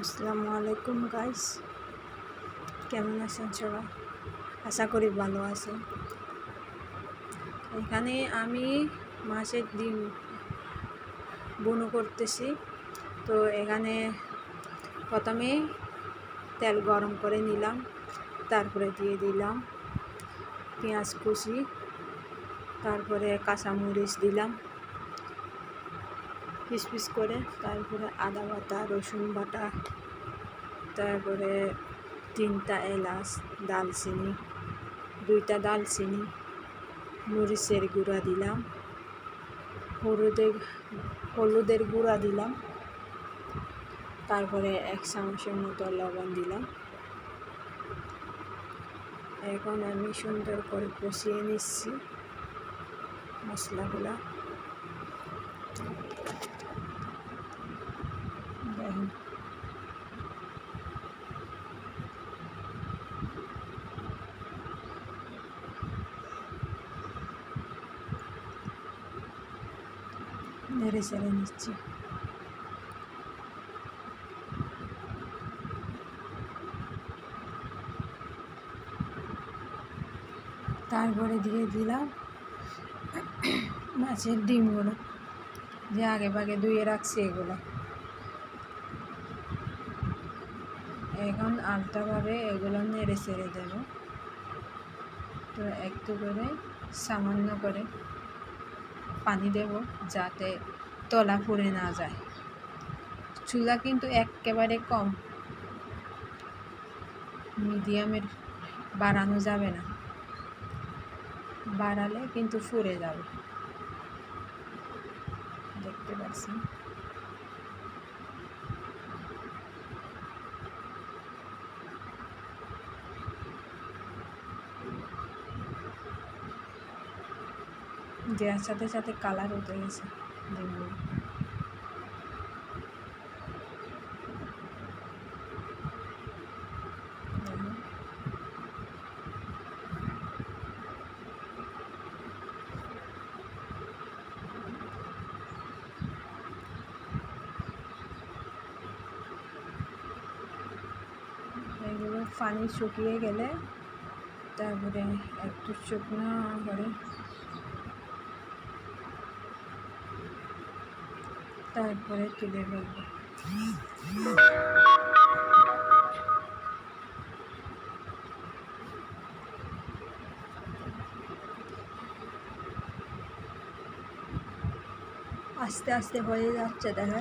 আসসালামু আলাইকুম গাইস, কেমন আছেন সবাই? আশা করি ভালো আছেন। এখানে আমি মাছের ডিম বুনো করতেছি। তো এখানে প্রথমে তেল গরম করে নিলাম, তারপরে দিয়ে দিলাম পেঁয়াজ কুচি, তারপরে কাঁচামরিচ দিলাম পিস পিস করে, তারপরে আদা বাটা, রসুন বাটা, তারপরে 3টা এলাচ, দালচিনি, 2টা দালচিনি, মরিচের গুঁড়া দিলাম, হলুদের গুঁড়া দিলাম, তারপরে 1 চামচের মতো লবণ দিলাম। এখন আমি সুন্দর করে কষিয়ে নিচ্ছি মশলাগুলা। দেখুন নেড়ে চেড়ে নিচ্ছি। তারপরে দিয়ে দিলাম মাছের ডিমগুলো, যে আগে ভাগে ধুয়ে রাখছি এগুলো। এখন আলতাভাবে এগুলো নেড়ে চেড়ে দেব। তো একটু করে সামান্য করে পানি দেব, যাতে তলা পুড়ে না যায়। চুলা কিন্তু একেবারে কম, মিডিয়ামের বাড়ানো যাবে না, বাড়ালে কিন্তু পুড়ে যাবে। দেখতে পাচ্ছেন দেওয়ার সাথে সাথে কালার উঠে গেছে ডিমগুলো। এগুলো পানি শুকিয়ে গেলে তারপরে একটু শুকনো করে তারপরে তুলে ফেলবো। আস্তে আস্তে হয়ে যাচ্ছে, দেখা